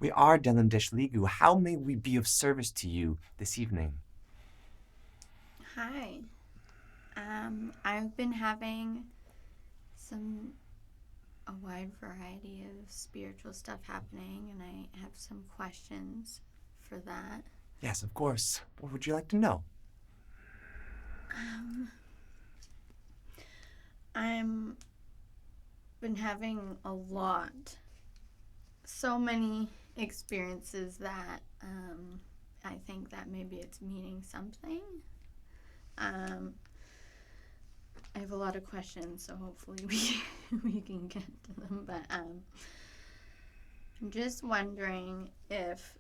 We are Delem Ligu. How may we be of service to you this evening? Hi. I've been having a wide variety of spiritual stuff happening, and I have some questions for that. Yes, of course. What would you like to know? I'm been having a lot, so many experiences that I think that maybe it's meaning something. I have a lot of questions, so hopefully we can get to them. But I'm just wondering if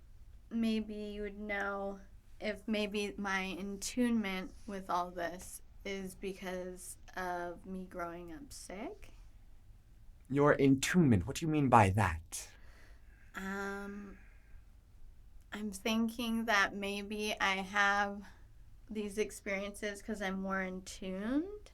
maybe you would know if maybe my attunement with all this is because of me growing up sick. Your attunement, what do you mean by that? I'm thinking that maybe I have these experiences because I'm more in tuned.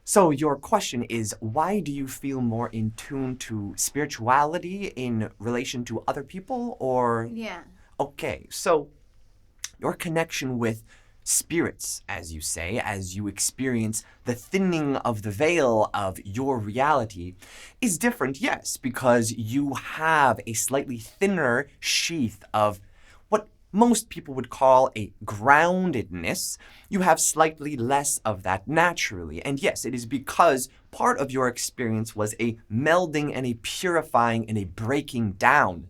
So your question is, why do you feel more in tune to spirituality in relation to other people, or? Yeah. Okay, so your connection with spirits, as you say, as you experience the thinning of the veil of your reality, is different, yes, because you have a slightly thinner sheath of what most people would call a groundedness. You have slightly less of that naturally. And yes, it is because part of your experience was a melding and a purifying and a breaking down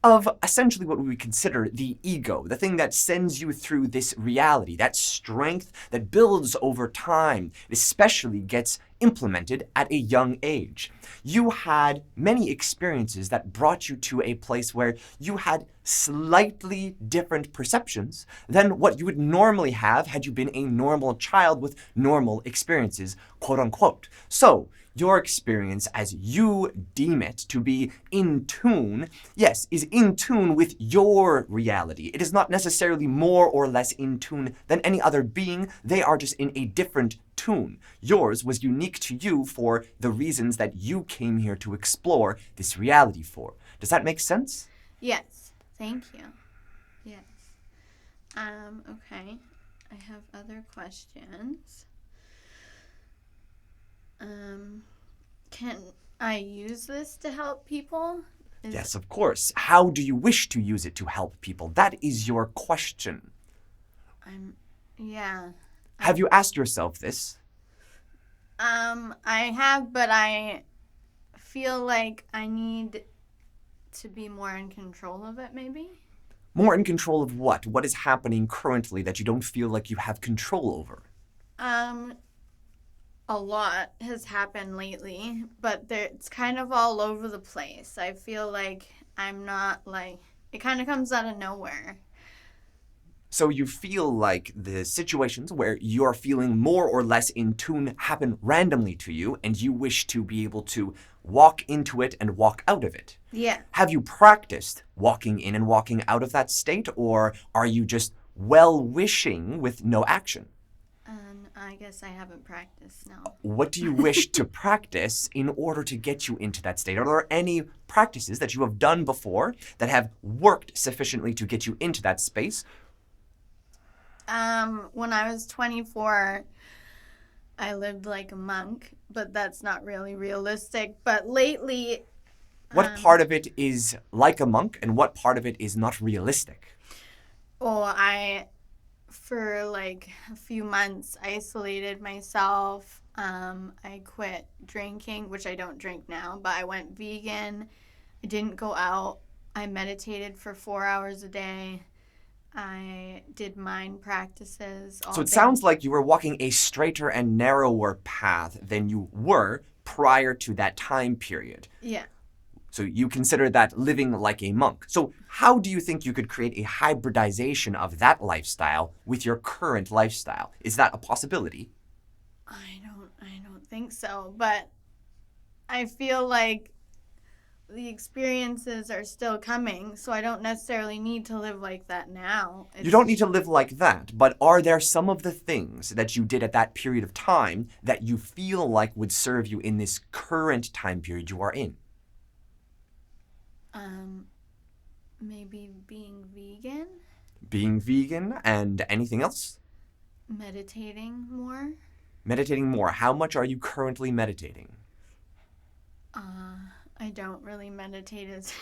of essentially what we would consider the ego, the thing that sends you through this reality, that strength that builds over time, especially gets implemented at a young age. You had many experiences that brought you to a place where you had slightly different perceptions than what you would normally have had you been a normal child with normal experiences, quote unquote. So, your experience, as you deem it to be in tune, yes, is in tune with your reality. It is not necessarily more or less in tune than any other being. They are just in a different tune. Yours was unique to you for the reasons that you came here to explore this reality for. Does that make sense? Yes. Thank you. Yes. Okay. I have other questions. Can I use this to help people? Yes, of course. How do you wish to use it to help people? That is your question. Yeah. Have you asked yourself this? I have, but I feel like I need to be more in control of it, maybe? More in control of what? What is happening currently that you don't feel like you have control over? A lot has happened lately, but it's kind of all over the place. I feel like I'm not like, it kind of comes out of nowhere. So you feel like the situations where you're feeling more or less in tune happen randomly to you, and you wish to be able to walk into it and walk out of it. Yeah. Have you practiced walking in and walking out of that state, or are you just well-wishing with no action? I guess I haven't practiced, no. What do you wish to practice in order to get you into that state? Are there any practices that you have done before that have worked sufficiently to get you into that space? When I was 24, I lived like a monk, but that's not really realistic. But lately, what part of it is like a monk and what part of it is not realistic? For like a few months, isolated myself. I quit drinking, which I don't drink now, but I went vegan. I didn't go out. I meditated for 4 hours a day. I did mind practices all So it day. sounds like you were walking a straighter and narrower path than you were prior to that time period. Yeah. So you consider that living like a monk. So how do you think you could create a hybridization of that lifestyle with your current lifestyle? Is that a possibility? I don't think so, but I feel like the experiences are still coming, so I don't necessarily need to live like that now. You don't need to live like that, but are there some of the things that you did at that period of time that you feel like would serve you in this current time period you are in? Um, maybe being vegan, Being vegan and anything else? meditating more. Meditating more. How much are you currently meditating? I don't really meditate as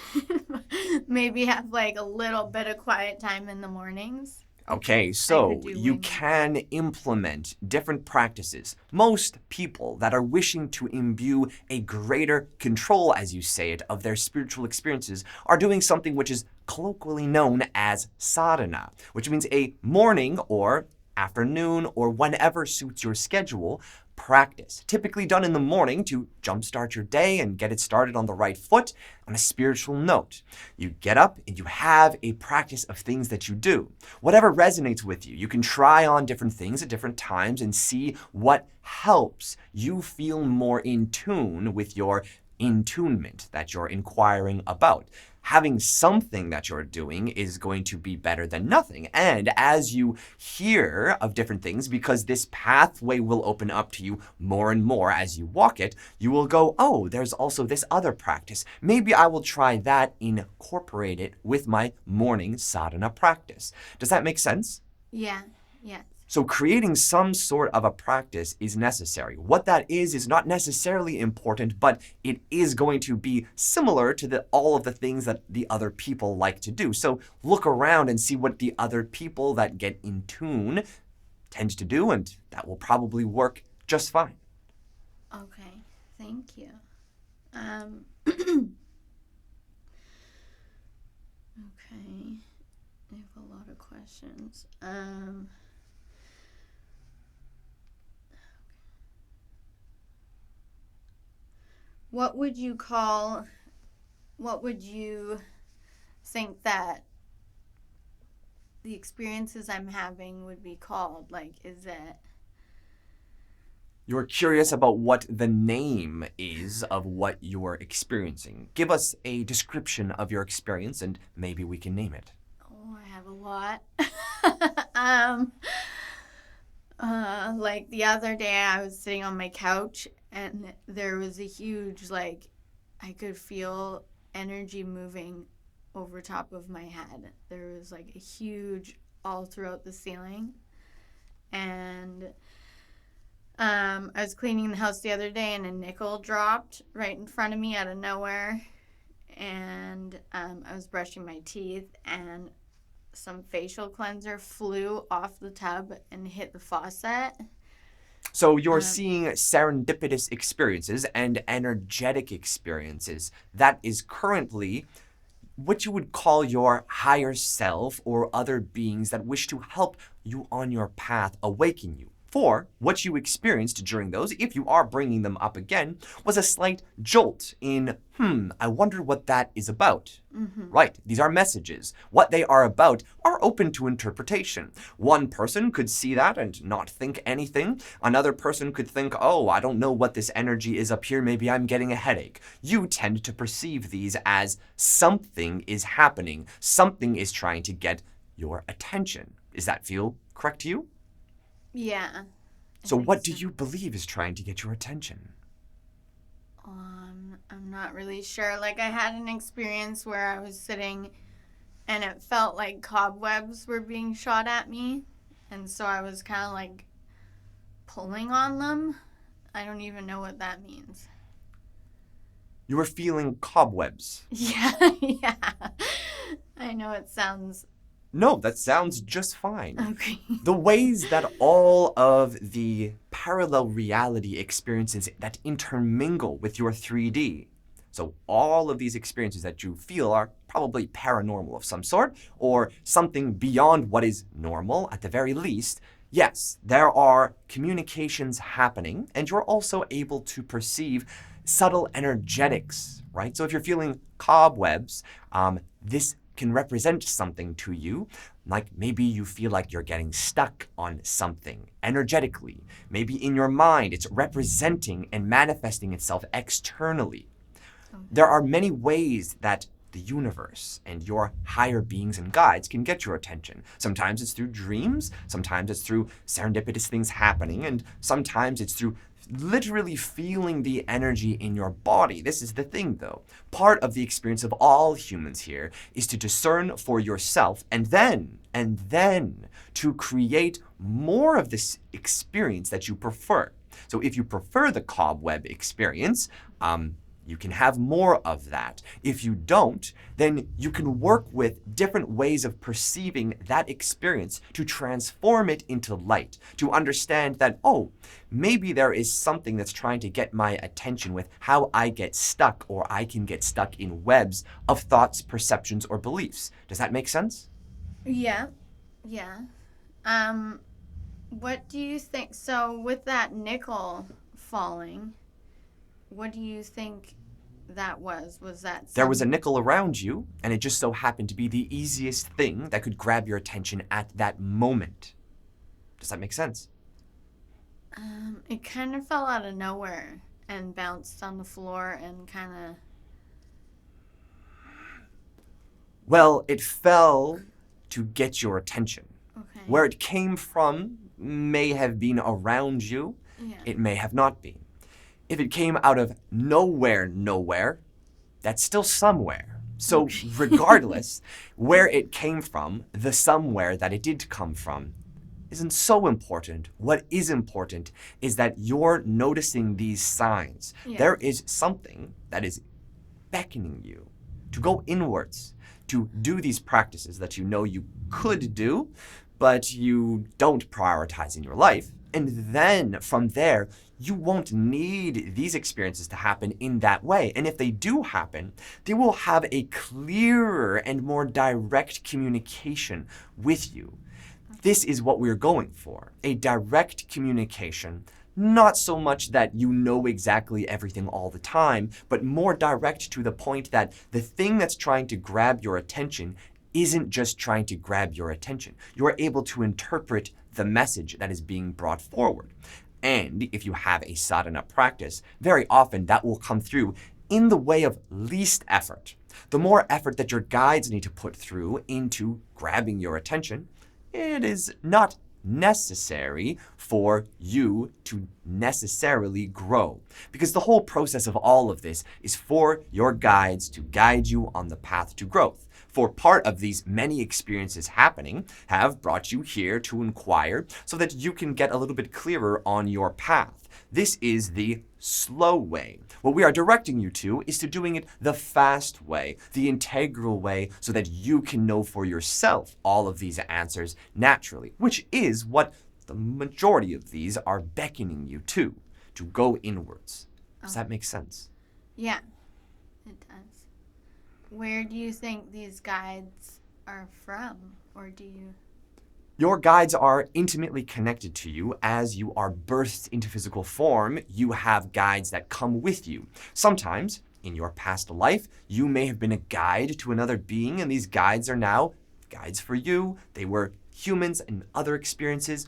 maybe have like a little bit of quiet time in the mornings. Okay, I so could do you way more. can implement different practices. Most people that are wishing to imbue a greater control, as you say it, of their spiritual experiences are doing something which is colloquially known as sadhana, which means a morning or afternoon or whenever suits your schedule practice, typically done in the morning to jumpstart your day and get it started on the right foot on a spiritual note. You get up and you have a practice of things that you do. Whatever resonates with you, you can try on different things at different times and see what helps you feel more in tune with your intunement that you're inquiring about. Having something that you're doing is going to be better than nothing. And as you hear of different things, because this pathway will open up to you more and more as you walk it, you will go, oh, there's also this other practice. Maybe I will try that, incorporate it with my morning sadhana practice. Does that make sense? Yeah, yes. So creating some sort of a practice is necessary. What that is not necessarily important, but it is going to be similar to all of the things that the other people like to do. So look around and see what the other people that get in tune tend to do, and that will probably work just fine. Okay, thank you. Okay, I have a lot of questions. What would you think that the experiences I'm having would be called? Like, is it? You're curious about what the name is of what you're experiencing. Give us a description of your experience and maybe we can name it. Oh, I have a lot. Like the other day I was sitting on my couch and there was a huge, like, I could feel energy moving over top of my head. There was like a huge all throughout the ceiling. And I was cleaning the house the other day and a nickel dropped right in front of me out of nowhere. And I was brushing my teeth and some facial cleanser flew off the tub and hit the faucet. So you're seeing serendipitous experiences and energetic experiences. That is currently what you would call your higher self or other beings that wish to help you on your path, awaken you. For what you experienced during those, if you are bringing them up again, was a slight jolt in, I wonder what that is about. Mm-hmm. Right, these are messages. What they are about are open to interpretation. One person could see that and not think anything. Another person could think, oh, I don't know what this energy is up here, maybe I'm getting a headache. You tend to perceive these as something is happening, something is trying to get your attention. Does that feel correct to you? Yeah. So what do you believe is trying to get your attention? I'm not really sure. Like, I had an experience where I was sitting and it felt like cobwebs were being shot at me. And so I was kind of like pulling on them. I don't even know what that means. You were feeling cobwebs. Yeah, yeah. I know it sounds... No, that sounds just fine. Okay. The ways that all of the parallel reality experiences that intermingle with your 3D, so all of these experiences that you feel are probably paranormal of some sort, or something beyond what is normal at the very least, yes, there are communications happening, and you're also able to perceive subtle energetics, right? So if you're feeling cobwebs, this can represent something to you, like maybe you feel like you're getting stuck on something energetically. Maybe in your mind, it's representing and manifesting itself externally. Okay. There are many ways that the universe and your higher beings and guides can get your attention. Sometimes it's through dreams, sometimes it's through serendipitous things happening, and sometimes it's through literally feeling the energy in your body. This is the thing, though. Part of the experience of all humans here is to discern for yourself and then to create more of this experience that you prefer. So if you prefer the cobweb experience, you can have more of that. If you don't, then you can work with different ways of perceiving that experience to transform it into light, to understand that, oh, maybe there is something that's trying to get my attention with how I get stuck, or I can get stuck in webs of thoughts, perceptions, or beliefs. Does that make sense? Yeah. Yeah. What do you think? So with that nickel falling, what do you think that was? Was that There was a nickel around you, and it just so happened to be the easiest thing that could grab your attention at that moment. Does that make sense? It kind of fell out of nowhere and bounced on the floor and kind of... Well, it fell to get your attention. Okay. Where it came from may have been around you. Yeah. It may have not been. If it came out of nowhere, that's still somewhere. So regardless, where it came from, the somewhere that it did come from, isn't so important. What is important is that you're noticing these signs. Yeah. There is something that is beckoning you to go inwards, to do these practices that you know you could do, but you don't prioritize in your life. And then from there, you won't need these experiences to happen in that way. And if they do happen, they will have a clearer and more direct communication with you. This is what we're going for, a direct communication. Not so much that you know exactly everything all the time, but more direct to the point that the thing that's trying to grab your attention isn't just trying to grab your attention. You are able to interpret the message that is being brought forward. And if you have a sadhana practice, very often that will come through in the way of least effort. The more effort that your guides need to put through into grabbing your attention, it is not necessary for you to necessarily grow. Because the whole process of all of this is for your guides to guide you on the path to growth. For part of these many experiences happening have brought you here to inquire so that you can get a little bit clearer on your path. This is the slow way. What we are directing you to is to doing it the fast way, the integral way, so that you can know for yourself all of these answers naturally, which is what the majority of these are beckoning you to go inwards. Does that make sense? Yeah, it does. Where do you think these guides are from, or do you... Your guides are intimately connected to you as you are birthed into physical form. You have guides that come with you. Sometimes, in your past life, you may have been a guide to another being, and these guides are now guides for you. They were humans and other experiences.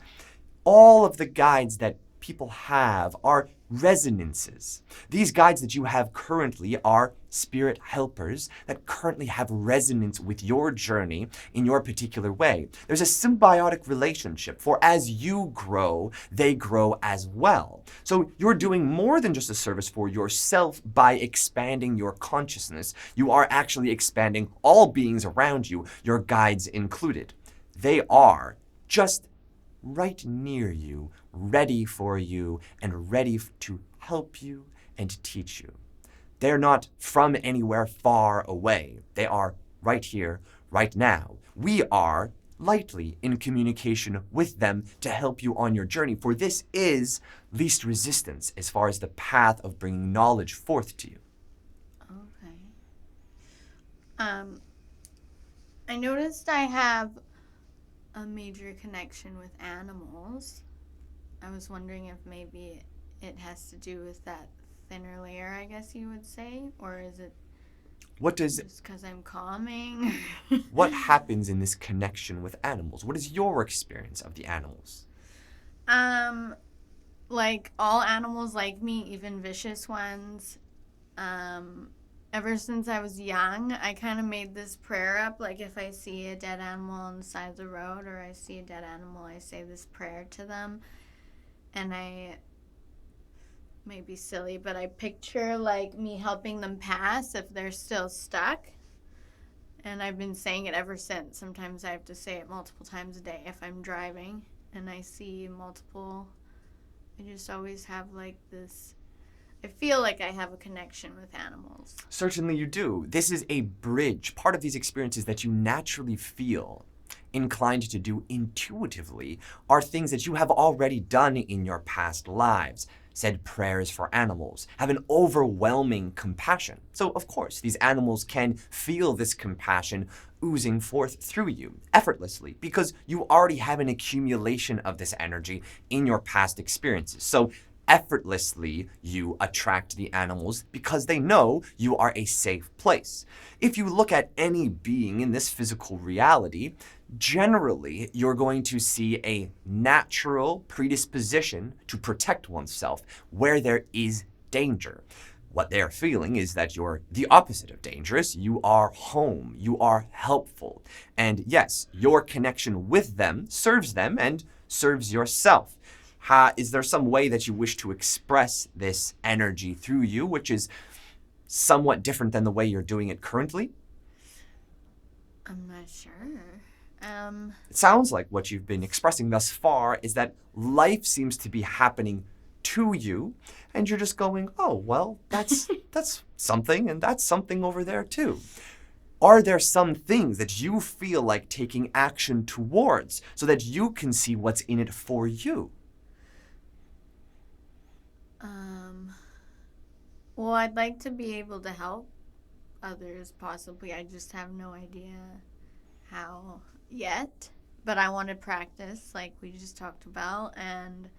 All of the guides that people have are resonances. These guides that you have currently are spirit helpers that currently have resonance with your journey in your particular way. There's a symbiotic relationship, for as you grow, they grow as well. So you're doing more than just a service for yourself by expanding your consciousness. You are actually expanding all beings around you, your guides included. They are just right near you, ready for you, and ready to help you and teach you. They're not from anywhere far away. They are right here, right now. We are lightly in communication with them to help you on your journey, for this is least resistance as far as the path of bringing knowledge forth to you. Okay. I noticed I have a major connection with animals. I was wondering if maybe it has to do with that thinner layer, I guess you would say, or is it just because I'm calming? What happens in this connection with animals? What is your experience of the animals? Like all animals like me, even vicious ones. Ever since I was young, I kind of made this prayer up. Like if I see a dead animal on the side of the road or I see a dead animal, I say this prayer to them. And I might be silly, but I picture like me helping them pass if they're still stuck. And I've been saying it ever since. Sometimes I have to say it multiple times a day if I'm driving and I see multiple. I just always have like this. I feel like I have a connection with animals. Certainly you do. This is a bridge. Part of these experiences that you naturally feel inclined to do intuitively are things that you have already done in your past lives. Said prayers for animals, have an overwhelming compassion. So, of course, these animals can feel this compassion oozing forth through you effortlessly because you already have an accumulation of this energy in your past experiences. So, effortlessly, you attract the animals because they know you are a safe place. If you look at any being in this physical reality, generally, you're going to see a natural predisposition to protect oneself where there is danger. What they're feeling is that you're the opposite of dangerous. You are home. You are helpful. And yes, your connection with them and serves yourself. Is there some way that you wish to express this energy through you, which is somewhat different than the way you're doing it currently? I'm not sure. It sounds like what you've been expressing thus far is that life seems to be happening to you, and you're just going, oh, well, that's something, and that's something over there too. Are there some things that you feel like taking action towards so that you can see what's in it for you? Well, I'd like to be able to help others, possibly. I just have no idea how yet. But I want to practice, like we just talked about, and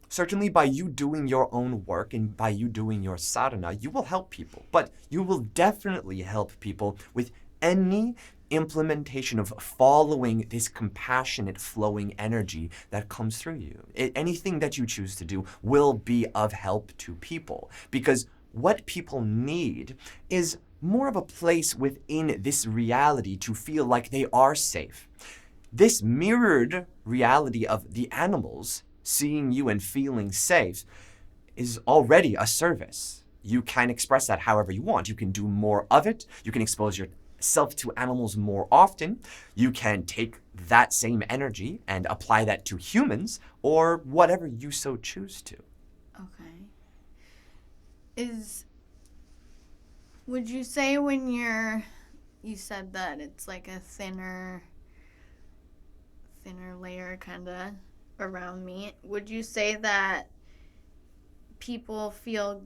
certainly by you doing your own work and by you doing your sadhana, you will help people. But you will definitely help people with any implementation of following this compassionate flowing energy that comes through you. Anything that you choose to do will be of help to people, because what people need is more of a place within this reality to feel like they are safe. This mirrored reality of the animals seeing you and feeling safe is already a service. You can express that however you want. You can do more of it. You can expose yourself to animals more often. You can take that same energy and apply that to humans or whatever you so choose to. Okay. Would you say when you said that it's like a thinner layer kind of around me, would you say that people feel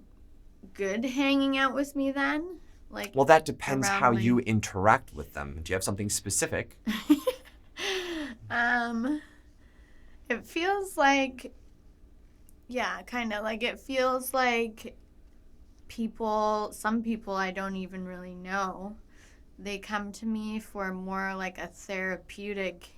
good hanging out with me then? Like, well, that depends how you interact with them. Do you have something specific? It feels like, yeah, kind of like it feels like some people I don't even really know, they come to me for more like a therapeutic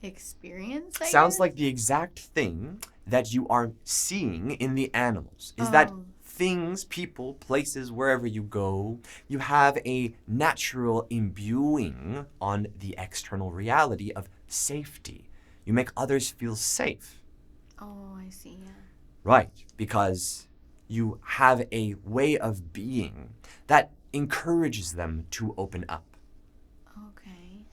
experience, I Sounds guess? like the exact thing that you are seeing in the animals. Is that things, people, places, wherever you go, you have a natural imbuing on the external reality of safety. You make others feel safe. Oh, I see, yeah. Right, because you have a way of being that encourages them to open up. Okay.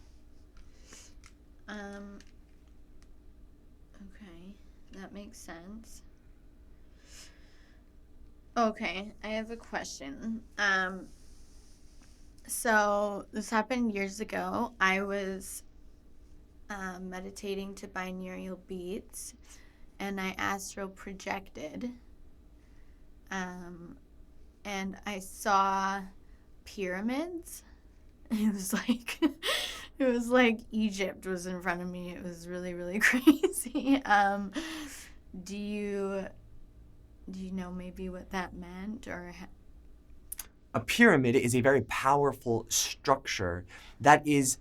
Okay, that makes sense. Okay, I have a question. So this happened years ago. I was meditating to binaural beats, and I astral projected. And I saw pyramids. It was like Egypt was in front of me. It was really, really crazy. Do you know maybe what that meant, or? A pyramid is a very powerful structure that is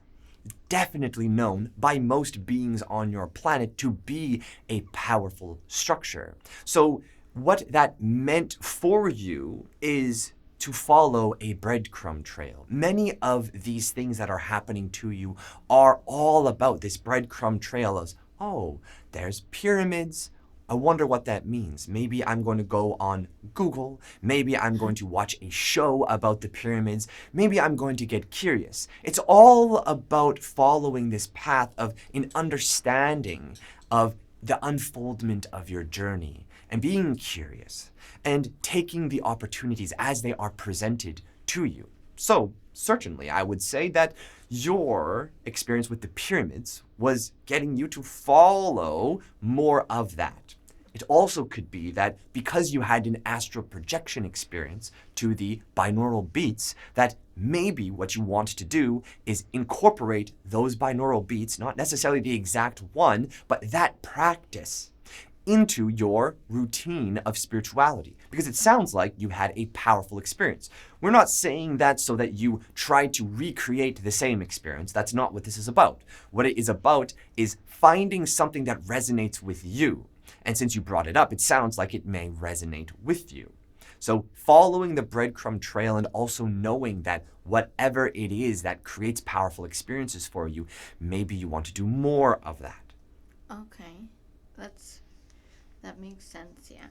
definitely known by most beings on your planet to be a powerful structure. So what that meant for you is to follow a breadcrumb trail. Many of these things that are happening to you are all about this breadcrumb trail of, oh, there's pyramids. I wonder what that means. Maybe I'm going to go on Google. Maybe I'm going to watch a show about the pyramids. Maybe I'm going to get curious. It's all about following this path of an understanding of the unfoldment of your journey and being curious and taking the opportunities as they are presented to you. So, certainly, I would say that your experience with the pyramids was getting you to follow more of that. It also could be that because you had an astral projection experience to the binaural beats, that maybe what you want to do is incorporate those binaural beats, not necessarily the exact one, but that practice into your routine of spirituality, because it sounds like you had a powerful experience. We're not saying that so that you try to recreate the same experience. That's not what this is about. What it is about is finding something that resonates with you. And since you brought it up, it sounds like it may resonate with you. So following the breadcrumb trail and also knowing that whatever it is that creates powerful experiences for you, maybe you want to do more of that. Okay. That makes sense, yeah.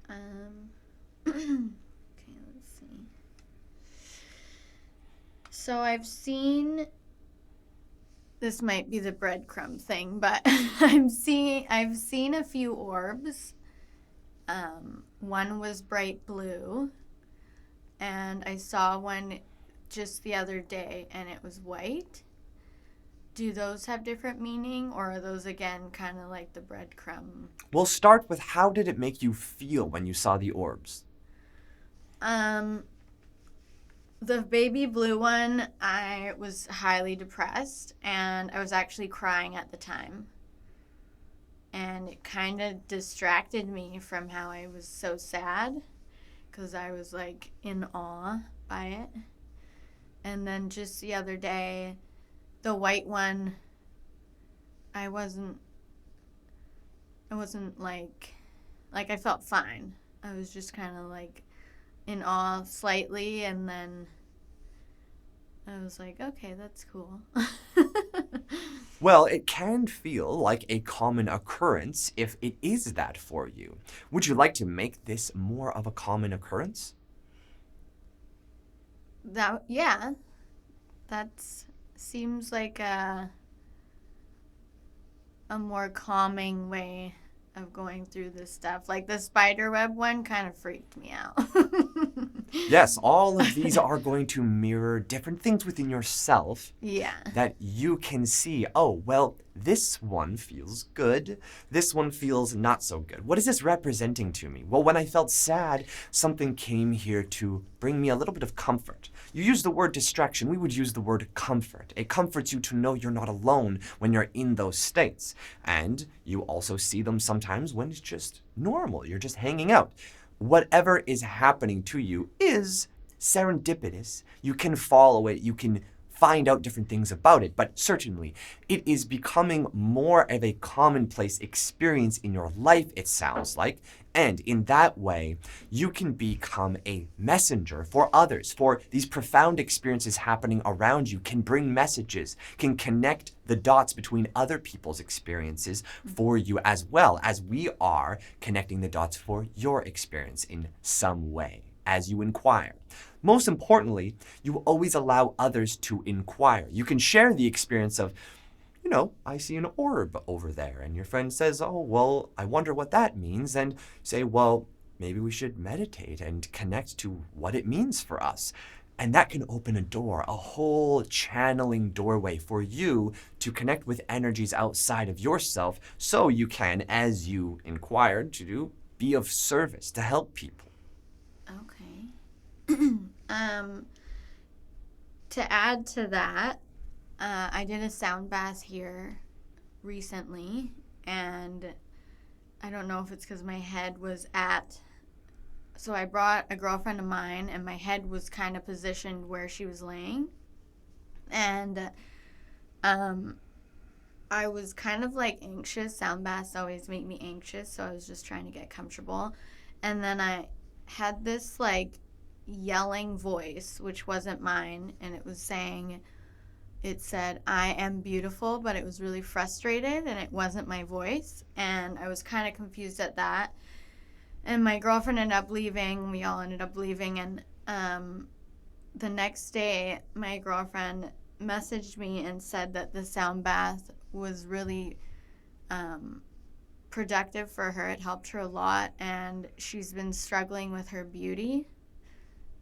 Okay, let's see. So I've seen, this might be the breadcrumb thing, but I've seen a few orbs. One was bright blue, and I saw one just the other day, and it was white. Do those have different meaning, or are those, again, kind of like the breadcrumb? We'll start with, how did it make you feel when you saw the orbs? The baby blue one, I was highly depressed, and I was actually crying at the time. And it kind of distracted me from how I was so sad, because I was, like, in awe by it. And then just the other day, the white one, I wasn't like I felt fine. I was just kind of like in awe slightly, and then I was like, okay, that's cool. Well, it can feel like a common occurrence if it is that for you. Would you like to make this more of a common occurrence? Yeah, that seems like a more calming way of going through this stuff. Like the spider web one kind of freaked me out. Yes, all of these are going to mirror different things within yourself. Yeah. That you can see, oh, well, this one feels good. This one feels not so good. What is this representing to me? Well, when I felt sad, something came here to bring me a little bit of comfort. You use the word distraction. We would use the word comfort. It comforts you to know you're not alone when you're in those states. And you also see them sometimes when it's just normal. You're just hanging out. Whatever is happening to you is serendipitous. You can follow it. You can find out different things about it. But certainly, it is becoming more of a commonplace experience in your life, it sounds like. And in that way, you can become a messenger for others, for these profound experiences happening around you can bring messages, can connect the dots between other people's experiences for you, as well as we are connecting the dots for your experience in some way as you inquire. Most importantly, you always allow others to inquire. You can share the experience of, I see an orb over there. And your friend says, oh, well, I wonder what that means. And say, well, maybe we should meditate and connect to what it means for us. And that can open a door, a whole channeling doorway for you to connect with energies outside of yourself, so you can, as you inquired to do, be of service to help people. Okay. To add to that, I did a sound bath here recently, and I don't know if it's because my head was so I brought a girlfriend of mine, and my head was kind of positioned where she was laying, and I was kind of like anxious. Sound baths always make me anxious, so I was just trying to get comfortable, and then I had this like yelling voice, which wasn't mine, and it was saying, it said, I am beautiful, but it was really frustrated and it wasn't my voice. And I was kind of confused at that. And my girlfriend ended up leaving. We all ended up leaving. And the next day, my girlfriend messaged me and said that the sound bath was really productive for her. It helped her a lot. And she's been struggling with her beauty.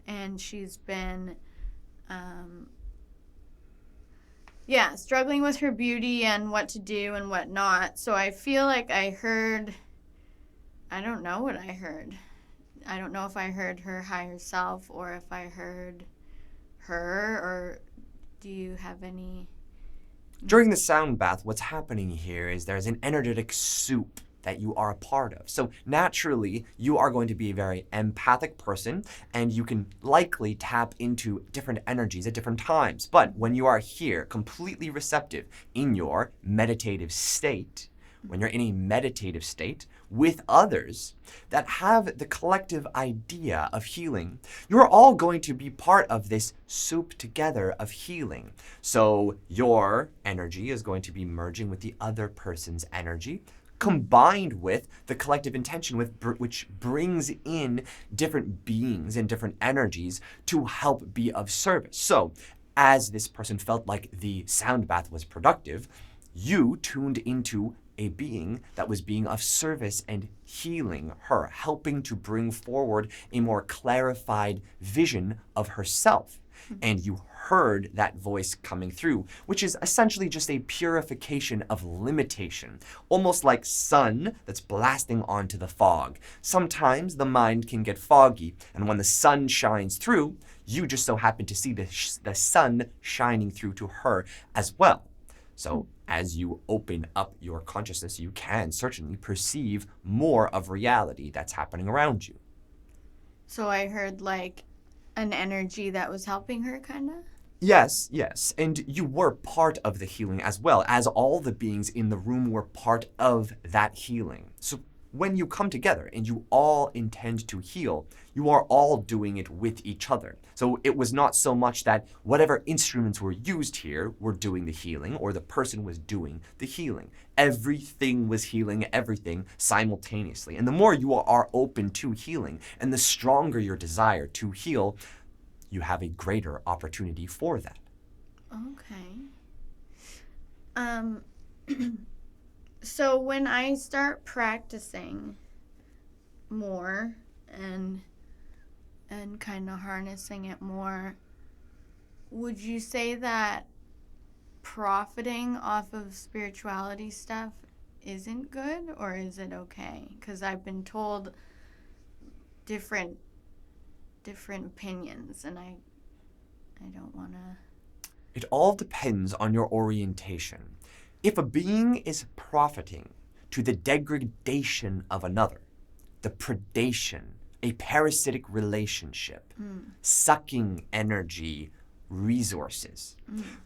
And she's been struggling with her beauty and what to do and what not. So I feel like I don't know what I heard. I don't know if I heard her higher self or if I heard her, or do you have any? During the sound bath, what's happening here is there's an energetic soup that you are a part of. So naturally, you are going to be a very empathic person, and you can likely tap into different energies at different times. But when you are here, completely receptive in your meditative state, when you're in a meditative state with others that have the collective idea of healing, you're all going to be part of this soup together of healing. So your energy is going to be merging with the other person's energy, combined with the collective intention which brings in different beings and different energies to help be of service. So as this person felt like the sound bath was productive, you tuned into a being that was being of service and healing her, helping to bring forward a more clarified vision of herself. And you heard that voice coming through, which is essentially just a purification of limitation, almost like sun that's blasting onto the fog. Sometimes the mind can get foggy, and when the sun shines through, you just so happen to see the sun shining through to her as well. So as you open up your consciousness, you can certainly perceive more of reality that's happening around you. So I heard like an energy that was helping her, kind of? Yes. And you were part of the healing as well, as all the beings in the room were part of that healing. So when you come together and you all intend to heal, you are all doing it with each other. So it was not so much that whatever instruments were used here were doing the healing or the person was doing the healing. Everything was healing everything simultaneously. And the more you are open to healing and the stronger your desire to heal, you have a greater opportunity for that. Okay. So when I start practicing more and kind of harnessing it more, would you say that profiting off of spirituality stuff isn't good, or is it okay? Because I've been told different opinions, and I don't want to. It all depends on your orientation. If a being is profiting to the degradation of another, the predation, a parasitic relationship, sucking energy, resources.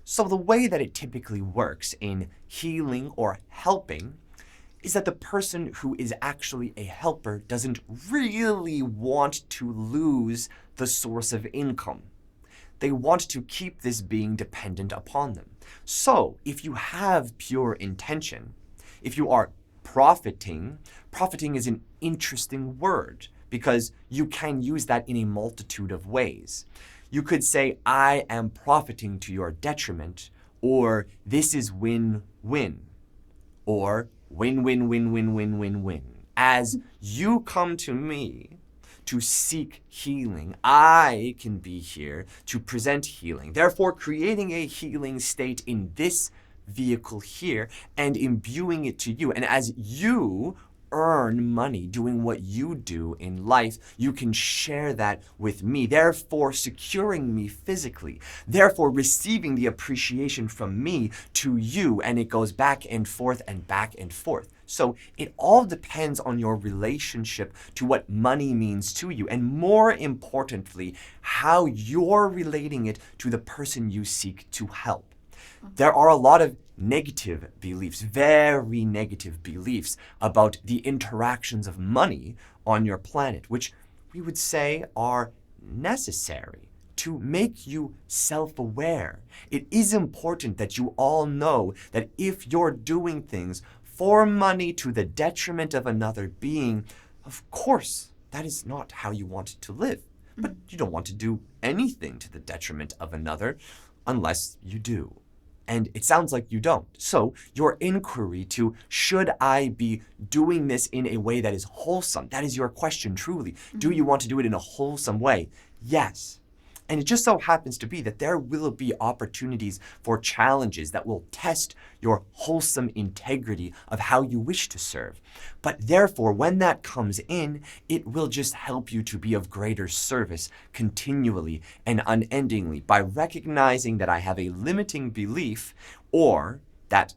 So the way that it typically works in healing or helping is that the person who is actually a helper doesn't really want to lose the source of income. They want to keep this being dependent upon them. So if you have pure intention, if you are profiting is an interesting word because you can use that in a multitude of ways. You could say, I am profiting to your detriment, or this is win-win, or win-win-win-win-win-win-win. As you come to me to seek healing, I can be here to present healing. Therefore, creating a healing state in this vehicle here and imbuing it to you. And as you earn money doing what you do in life, you can share that with me, therefore securing me physically, therefore receiving the appreciation from me to you, and it goes back and forth and back and forth. So it all depends on your relationship to what money means to you, and more importantly, how you're relating it to the person you seek to help. There are a lot of negative beliefs, very negative beliefs about the interactions of money on your planet, which we would say are necessary. to make you self-aware. It is important that you all know that if you're doing things for money to the detriment of another being, of course, that is not how you want to live. But you don't want to do anything to the detriment of another unless you do. And it sounds like you don't. So your inquiry to, should I be doing this in a way that is wholesome? That is your question, truly. Do you want to do it in a wholesome way? Yes. And it just so happens to be that there will be opportunities for challenges that will test your wholesome integrity of how you wish to serve. But therefore, when that comes in, it will just help you to be of greater service continually and unendingly by recognizing that I have a limiting belief, or that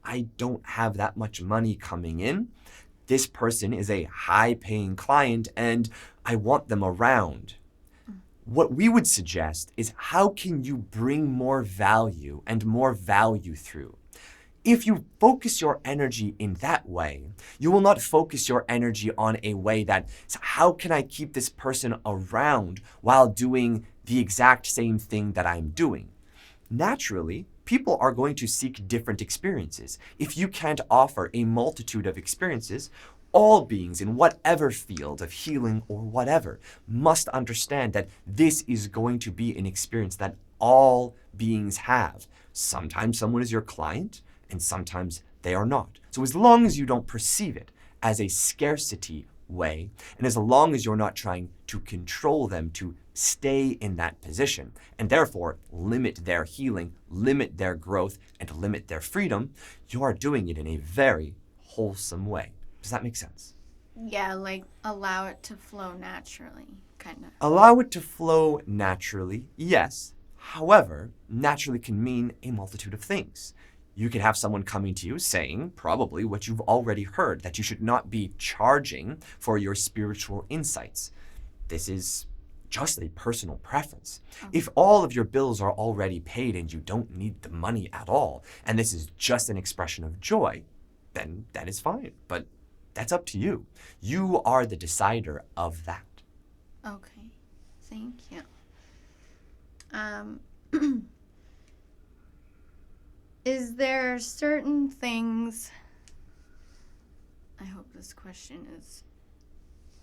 I don't have that much money coming in. This person is a high-paying client and I want them around. What we would suggest is, how can you bring more value and more value through? If you focus your energy in that way, you will not focus your energy on a way that, how can I keep this person around while doing the exact same thing that I'm doing? Naturally, people are going to seek different experiences. If you can't offer a multitude of experiences, all beings in whatever field of healing or whatever must understand that this is going to be an experience that all beings have. Sometimes someone is your client, and sometimes they are not. So as long as you don't perceive it as a scarcity way, and as long as you're not trying to control them to stay in that position, and therefore limit their healing, limit their growth, and limit their freedom, you are doing it in a very wholesome way. Does that make sense? Yeah, like allow it to flow naturally, kind of. Allow it to flow naturally, yes. However, naturally can mean a multitude of things. You could have someone coming to you saying probably what you've already heard, that you should not be charging for your spiritual insights. This is just a personal preference. Okay. If all of your bills are already paid and you don't need the money at all, and this is just an expression of joy, then that is fine. But that's up to you. You are the decider of that. Okay, thank you. Is there certain things, I hope this question is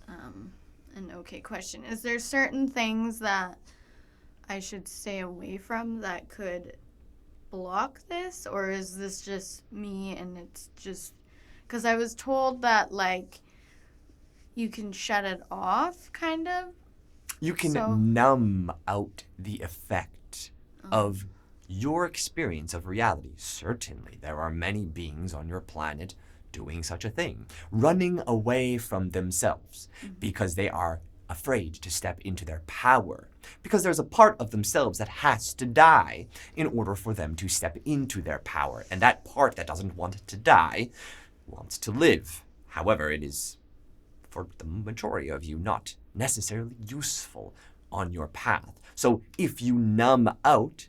an okay question. Is there certain things that I should stay away from that could block this? Or is this just me and it's just, because I was told that, like, you can shut it off, kind of. You can numb out the effect of your experience of reality. Certainly, there are many beings on your planet doing such a thing, running away from themselves because they are afraid to step into their power, because there's a part of themselves that has to die in order for them to step into their power. And that part that doesn't want to die wants to live. However, it is, for the majority of you, not necessarily useful on your path. So if you numb out,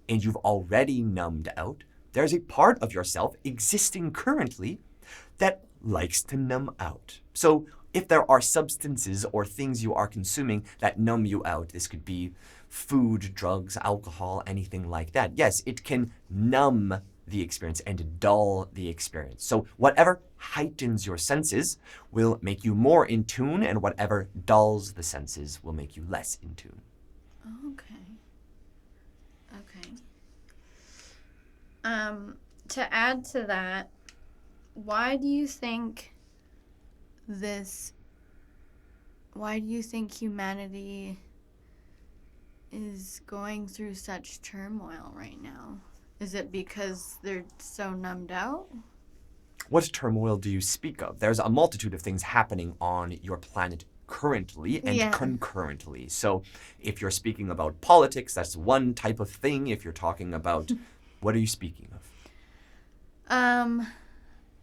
and you've already numbed out, there's a part of yourself existing currently that likes to numb out. So if there are substances or things you are consuming that numb you out, this could be food, drugs, alcohol, anything like that. Yes, it can numb the experience and dull the experience. So whatever heightens your senses will make you more in tune, and whatever dulls the senses will make you less in tune. Okay. To add to that, why do you think humanity is going through such turmoil right now? Is it because they're so numbed out? What turmoil do you speak of? There's a multitude of things happening on your planet currently and concurrently. So if you're speaking about politics, that's one type of thing. If you're talking about, what are you speaking of?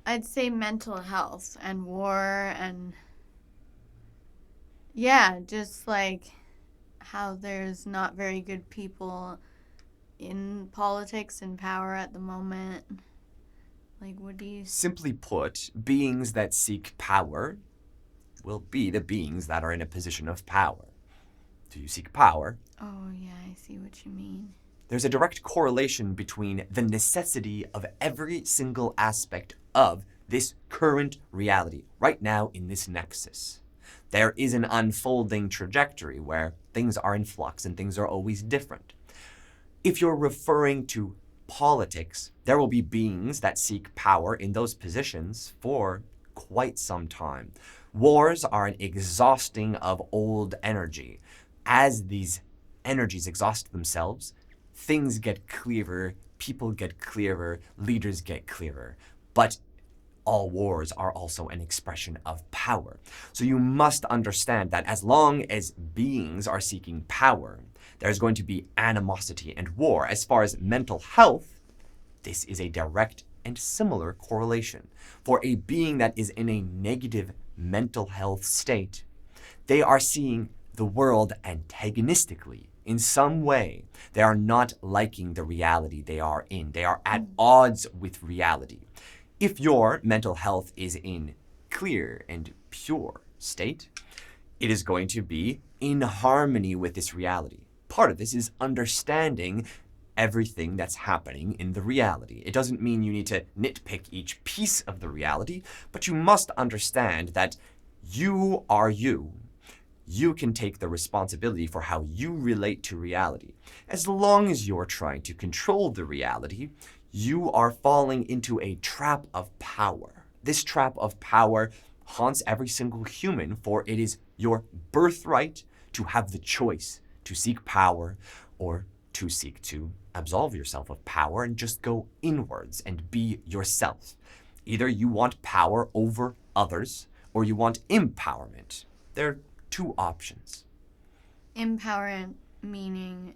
I'd say mental health and war and, just like how there's not very good people in politics and power at the moment. Like, what do you... Simply put, beings that seek power will be the beings that are in a position of power. Do you seek power? Oh, yeah, I see what you mean. There's a direct correlation between the necessity of every single aspect of this current reality, right now in this nexus. There is an unfolding trajectory where things are in flux and things are always different. If you're referring to politics, there will be beings that seek power in those positions for quite some time. Wars are an exhausting of old energy. As these energies exhaust themselves, things get clearer, people get clearer, leaders get clearer. But all wars are also an expression of power. So you must understand that as long as beings are seeking power, there's going to be animosity and war. As far as mental health, this is a direct and similar correlation. For a being that is in a negative mental health state, they are seeing the world antagonistically. In some way, they are not liking the reality they are in. They are at odds with reality. If your mental health is in clear and pure state, it is going to be in harmony with this reality. Part of this is understanding everything that's happening in the reality. It doesn't mean you need to nitpick each piece of the reality, but you must understand that you are you. You can take the responsibility for how you relate to reality. As long as you're trying to control the reality, you are falling into a trap of power. This trap of power haunts every single human, for it is your birthright to have the choice to seek power or to seek to absolve yourself of power and just go inwards and be yourself. Either you want power over others or you want empowerment. There are two options. Empowerment meaning?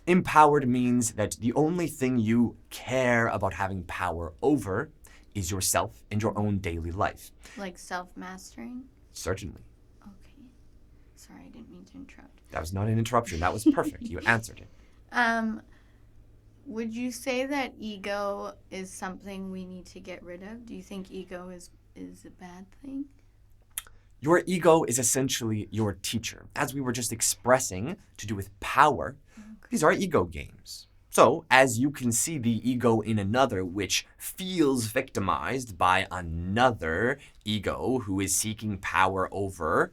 Empowered means that the only thing you care about having power over is yourself and your own daily life. Like self-mastering? Certainly. Okay. Sorry, I didn't mean to interrupt. That was not an interruption. That was perfect. You answered it. Would you say that ego is something we need to get rid of? Do you think ego is a bad thing? Your ego is essentially your teacher. As we were just expressing, to do with power, these are ego games. So, as you can see the ego in another which feels victimized by another ego who is seeking power over,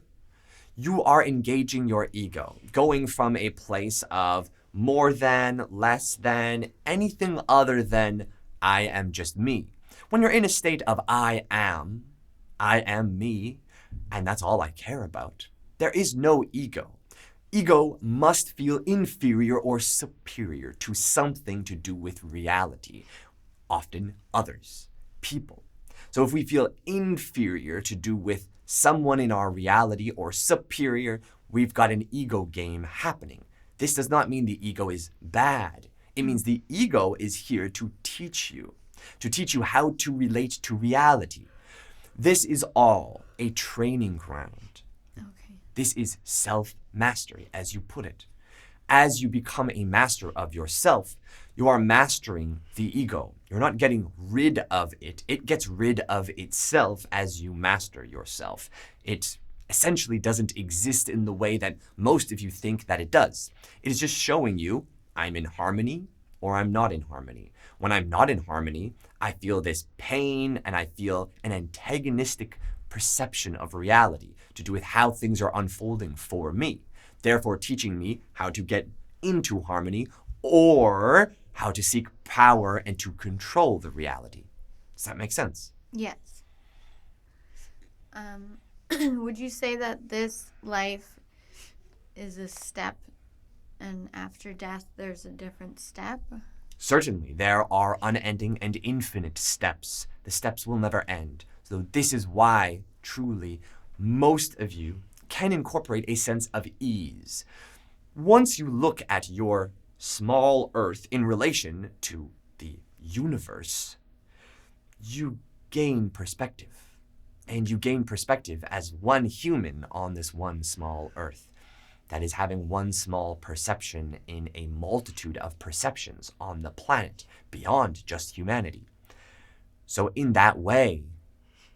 you are engaging your ego, going from a place of more than, less than, anything other than I am just me. When you're in a state of I am me, and that's all I care about, there is no ego. Ego must feel inferior or superior to something to do with reality, often others, people. So if we feel inferior to do with someone in our reality or superior, we've got an ego game happening. This does not mean the ego is bad. It means the ego is here to teach you how to relate to reality. This is all a training ground. Okay. This is self-mastery, as you put it. As you become a master of yourself, you are mastering the ego. You're not getting rid of it. It gets rid of itself as you master yourself. It essentially doesn't exist in the way that most of you think that it does. It is just showing you I'm in harmony or I'm not in harmony. When I'm not in harmony, I feel this pain and I feel an antagonistic perception of reality to do with how things are unfolding for me, therefore teaching me how to get into harmony or how to seek power and to control the reality. Does that make sense? Yes. Would you say that this life is a step and after death there's a different step? Certainly, there are unending and infinite steps. The steps will never end. So this is why, truly, most of you can incorporate a sense of ease. Once you look at your small earth in relation to the universe, you gain perspective. And you gain perspective as one human on this one small earth. That is having one small perception in a multitude of perceptions on the planet beyond just humanity. So in that way,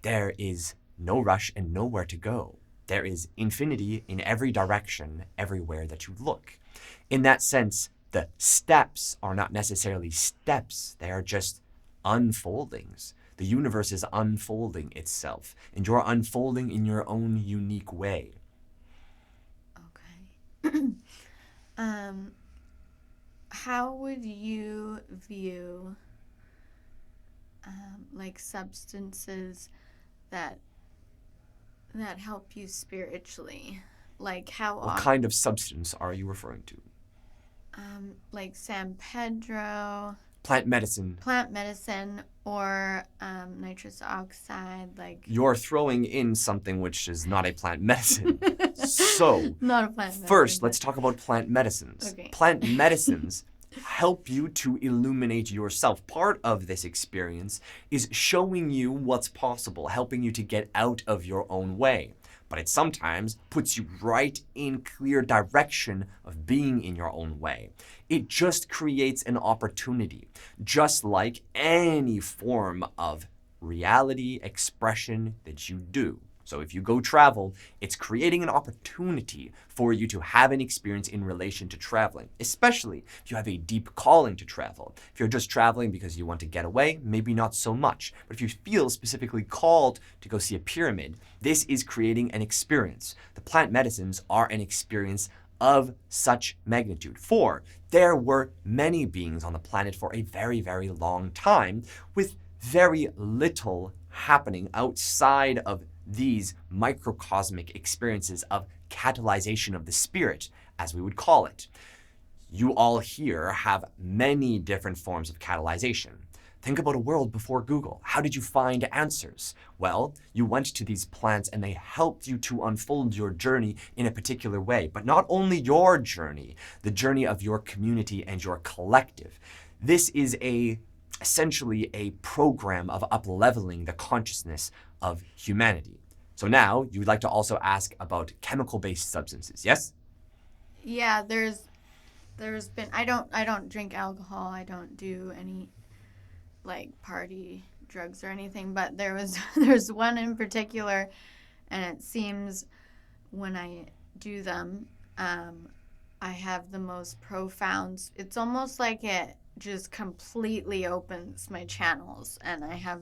there is no rush and nowhere to go. There is infinity in every direction, everywhere that you look. In that sense, the steps are not necessarily steps. They are just unfoldings. The universe is unfolding itself, and you're unfolding in your own unique way. Okay. How would you view like substances that help you spiritually? Like how What kind of substance are you referring to? like San Pedro, Plant medicine. or nitrous oxide, like You're throwing in something which is not a plant medicine. So, not a plant medicine. first, let's talk about plant medicines. Okay. Plant medicines help you to illuminate yourself. Part of this experience is showing you what's possible, helping you to get out of your own way. But it sometimes puts you right in clear direction of being in your own way. It just creates an opportunity, just like any form of reality expression that you do. So if you go travel, it's creating an opportunity for you to have an experience in relation to traveling, especially if you have a deep calling to travel. If you're just traveling because you want to get away, maybe not so much. But if you feel specifically called to go see a pyramid, this is creating an experience. The plant medicines are an experience of such magnitude. For there were many beings on the planet for a very, very long time with very little happening outside of these microcosmic experiences of catalyzation of the spirit, as we would call it. You all here have many different forms of catalyzation. Think about a world before Google. How did you find answers? Well, you went to these plants and they helped you to unfold your journey in a particular way. But not only your journey, the journey of your community and your collective. This is essentially a program of up-leveling the consciousness of humanity. So now you would like to also ask about chemical-based substances, yes? Yeah, there's been I don't drink alcohol. I don't do any like party drugs or anything, but there's one in particular, and it seems when I do them, I have the most profound. It's almost like it just completely opens my channels, and I have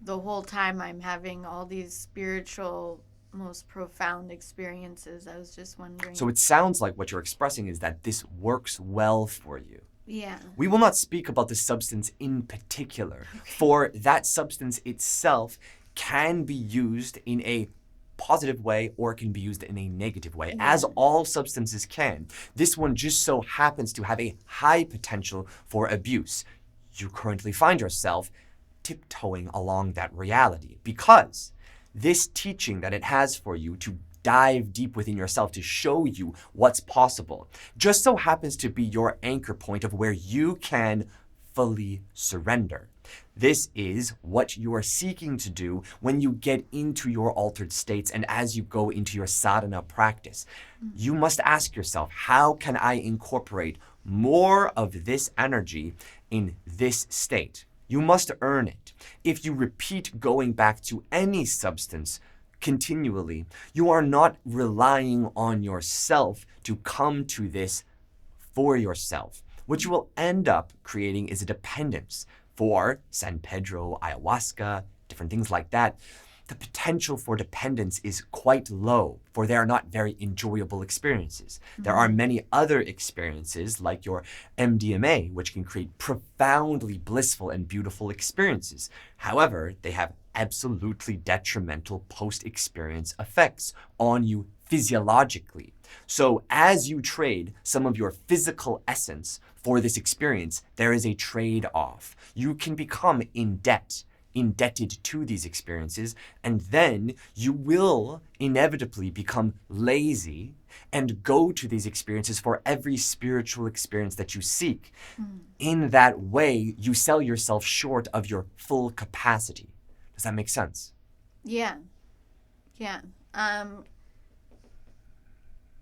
the whole time I'm having all these spiritual, most profound experiences. I was just wondering. So it sounds like what you're expressing is that this works well for you. Yeah. We will not speak about the substance in particular, for that substance itself can be used in a positive way or it can be used in a negative way, as all substances can. This one just so happens to have a high potential for abuse. You currently find yourself tiptoeing along that reality because this teaching that it has for you to dive deep within yourself to show you what's possible just so happens to be your anchor point of where you can fully surrender. This is what you are seeking to do when you get into your altered states and as you go into your sadhana practice. You must ask yourself, how can I incorporate more of this energy in this state? You must earn it. If you repeat going back to any substance continually, you are not relying on yourself to come to this for yourself. What you will end up creating is a dependence. For San Pedro, ayahuasca, different things like that, the potential for dependence is quite low, for they are not very enjoyable experiences. There are many other experiences, like your MDMA, which can create profoundly blissful and beautiful experiences. However, they have absolutely detrimental post-experience effects on you physiologically. So as you trade some of your physical essence for this experience, there is a trade-off. You can become indebted to these experiences, and then you will inevitably become lazy and go to these experiences for every spiritual experience that you seek. In that way, you sell yourself short of your full capacity. Does that make sense? Yeah.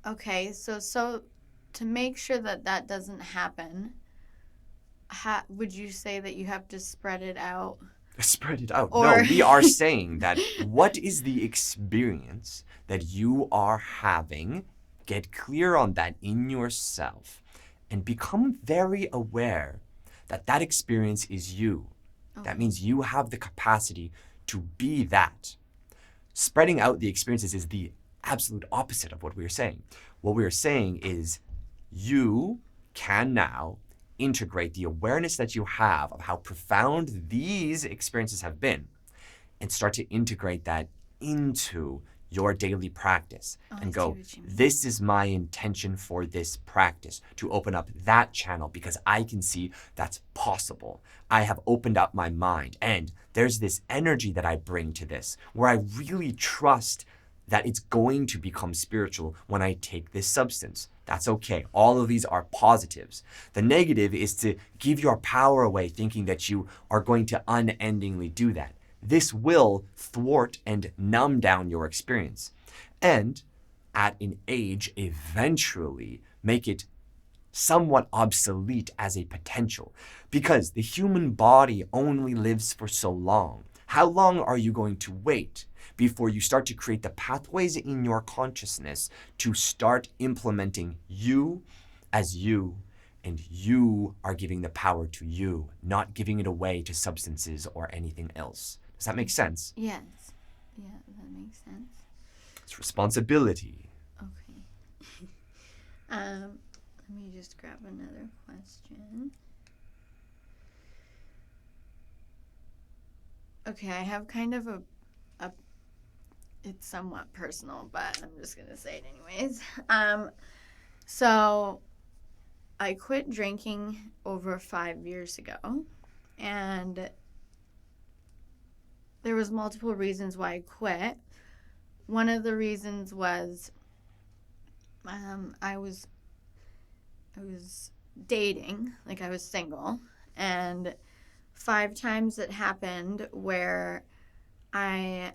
Okay, so to make sure that doesn't happen, would you say that you have to spread it out Spread it out. Or No, we are saying that what is the experience that you are having? Get clear on that in yourself and become very aware that that experience is you. That means you have the capacity to be that. Spreading out the experiences is the absolute opposite of what we are saying. What we are saying is you can now integrate the awareness that you have of how profound these experiences have been and start to integrate that into your daily practice and go, this is my intention for this practice, to open up that channel because I can see that's possible. I have opened up my mind and there's this energy that I bring to this where I really trust that it's going to become spiritual when I take this substance. That's okay. All of these are positives. The negative is to give your power away thinking that you are going to unendingly do that. This will thwart and numb down your experience and at an age eventually make it somewhat obsolete as a potential because the human body only lives for so long. How long are you going to wait before you start to create the pathways in your consciousness to start implementing you as you, and you are giving the power to you, not giving it away to substances or anything else? Does that make sense? Yes. Yeah, that makes sense. It's responsibility. Okay. Let me just grab another question. Okay, I have kind of a it's somewhat personal, but I'm just going to say it anyways. So I quit drinking over 5 years ago, and there was multiple reasons why I quit. One of the reasons was I was dating, like I was single, and 5 times it happened where I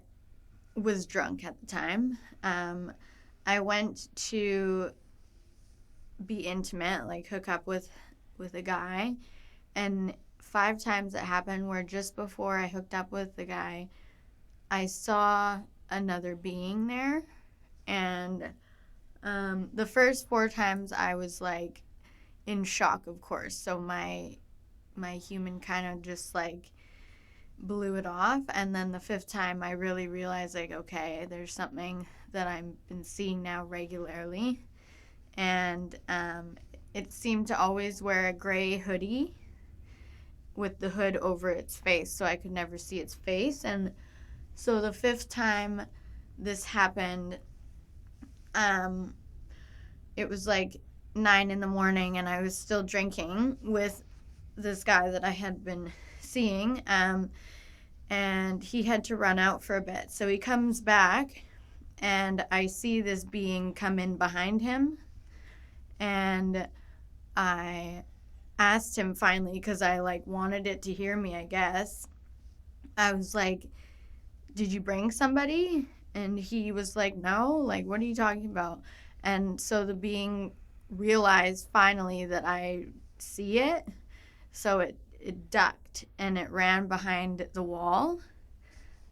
was drunk at the time. I went to be intimate, like hook up with a guy, and 5 times it happened where just before I hooked up with the guy, I saw another being there. And the first 4 times I was like in shock, of course. So my human kind of just like blew it off. And then the 5th time I really realized, like, okay, there's something that I've been seeing now regularly. And it seemed to always wear a gray hoodie with the hood over its face, so I could never see its face. And so the 5th time this happened, it was like 9 in the morning, and I was still drinking with this guy that I had been seeing, and he had to run out for a bit. So he comes back, and I see this being come in behind him, and I asked him finally, because I like wanted it to hear me, I guess. I was like, did you bring somebody? And he was like, no, like, what are you talking about? And so the being realized finally that I see it. So it ducked and it ran behind the wall.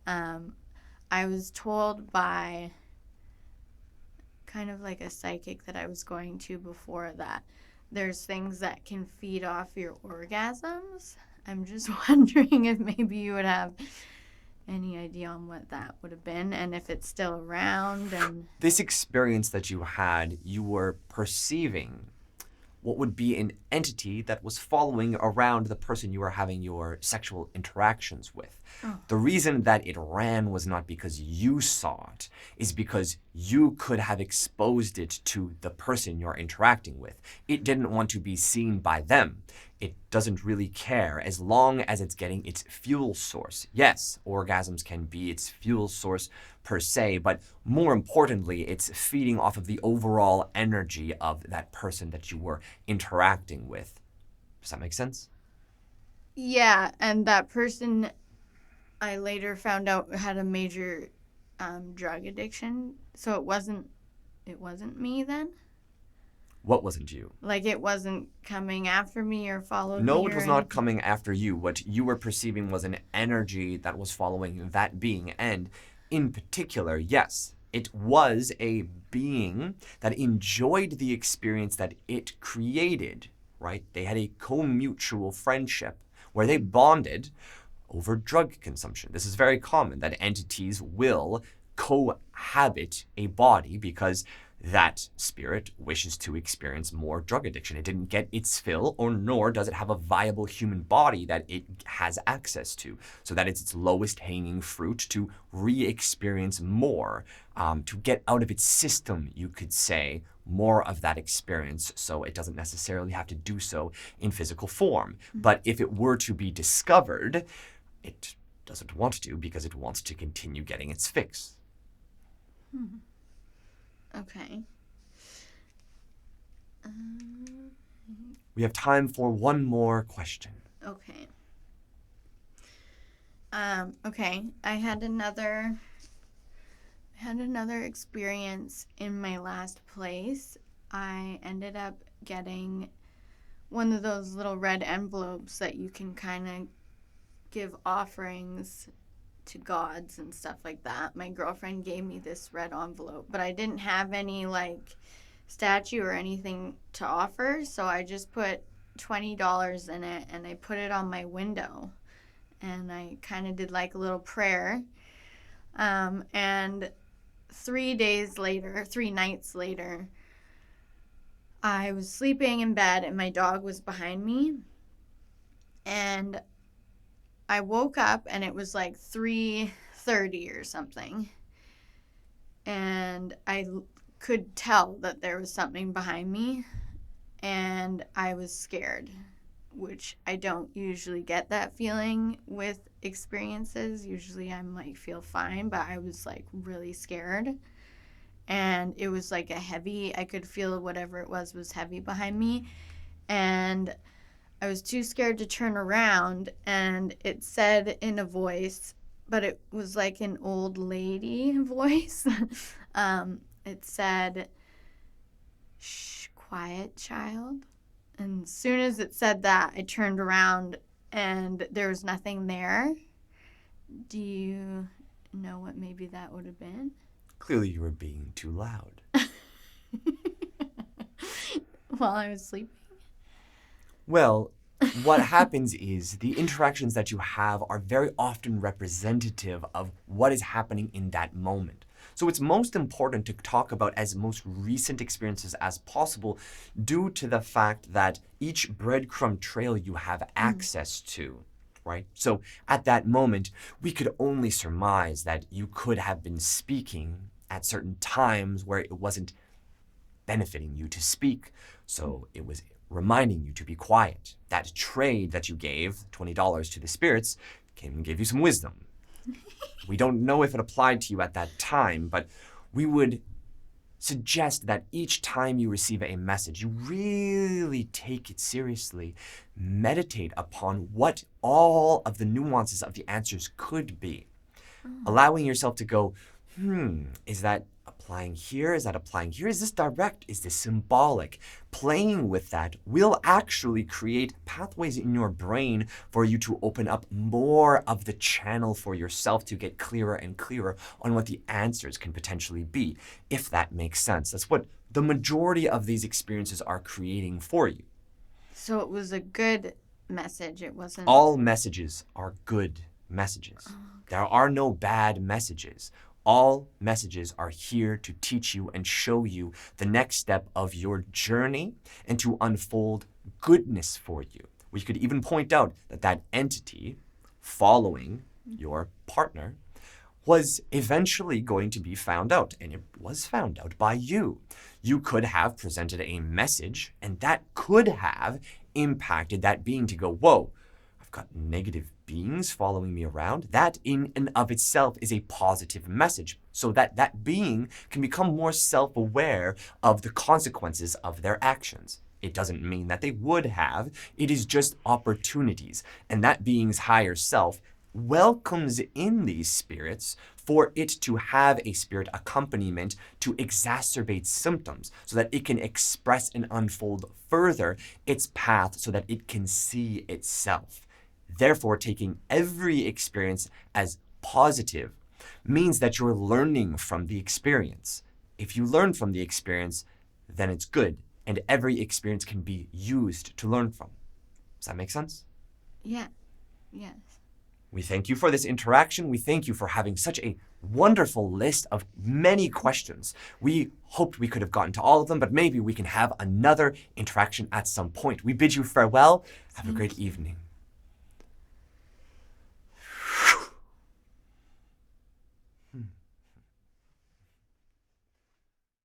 I was told by kind of like a psychic that I was going to before that there's things that can feed off your orgasms. I'm just wondering if maybe you would have any idea on what that would have been and if it's still around. And this experience that you had, you were perceiving what would be an entity that was following around the person you were having your sexual interactions with. Oh. The reason that it ran was not because you saw it, is because you could have exposed it to the person you're interacting with. It didn't want to be seen by them. It doesn't really care as long as it's getting its fuel source. Yes, orgasms can be its fuel source per se, but more importantly, it's feeding off of the overall energy of that person that you were interacting with. Does that make sense? Yeah, and that person I later found out had a major drug addiction, so it wasn't me then? What wasn't you? Like it wasn't coming after me or followed me? No, it or was not anything? coming after you. What you were perceiving was an energy that was following that being. And in particular, yes, it was a being that enjoyed the experience that it created, right? They had a co-mutual friendship where they bonded over drug consumption. This is very common that entities will cohabit a body because that spirit wishes to experience more drug addiction. It didn't get its fill, or nor does it have a viable human body that it has access to. So that it's its lowest hanging fruit to re-experience more, to get out of its system, you could say, more of that experience, so it doesn't necessarily have to do so in physical form. But if it were to be discovered, it doesn't want to because it wants to continue getting its fix. Okay. We have time for one more question. Okay. Okay. I had another experience in my last place. I ended up getting one of those little red envelopes that you can kind of give offerings to gods and stuff like that. My girlfriend gave me this red envelope, but I didn't have any like statue or anything to offer, so I just put $20 in it and I put it on my window, and I kind of did like a little prayer. And 3 nights later, I was sleeping in bed and my dog was behind me, and I woke up and it was like 3:30 or something, and I could tell that there was something behind me, and I was scared, which I don't usually get that feeling with experiences. Usually I'm like feel fine, but I was like really scared, and it was like I could feel whatever it was heavy behind me, and I was too scared to turn around, and it said in a voice, but it was like an old lady voice. It said, "Shh, quiet, child." And as soon as it said that, I turned around and there was nothing there. Do you know what maybe that would have been? Clearly you were being too loud. While I was sleeping? Well, what happens is the interactions that you have are very often representative of what is happening in that moment. So it's most important to talk about as most recent experiences as possible, due to the fact that each breadcrumb trail you have access to, right? So at that moment, we could only surmise that you could have been speaking at certain times where it wasn't benefiting you to speak. So it was reminding you to be quiet. That trade that you gave, $20 to the spirits, came and gave you some wisdom. We don't know if it applied to you at that time, but we would suggest that each time you receive a message, you really take it seriously, meditate upon what all of the nuances of the answers could be, allowing yourself to go, is that applying here? Is that applying here? Is this direct? Is this symbolic? Playing with that will actually create pathways in your brain for you to open up more of the channel for yourself to get clearer and clearer on what the answers can potentially be, if that makes sense. That's what the majority of these experiences are creating for you. So it was a good message. It wasn't... All messages are good messages. There are no bad messages. All messages are here to teach you and show you the next step of your journey and to unfold goodness for you. We could even point out that that entity following your partner was eventually going to be found out, and it was found out by you. You could have presented a message, and that could have impacted that being to go, whoa, I've got negative beings following me around. That in and of itself is a positive message, so that that being can become more self-aware of the consequences of their actions. It doesn't mean that they would have. It is just opportunities, and that being's higher self welcomes in these spirits for it to have a spirit accompaniment to exacerbate symptoms so that it can express and unfold further its path so that it can see itself. Therefore, taking every experience as positive means that you're learning from the experience. If you learn from the experience, then it's good, and every experience can be used to learn from. Does that make sense? Yeah. Yes. We thank you for this interaction. We thank you for having such a wonderful list of many questions. We hoped we could have gotten to all of them, but maybe we can have another interaction at some point. We bid you farewell. Have a great evening. Hmm.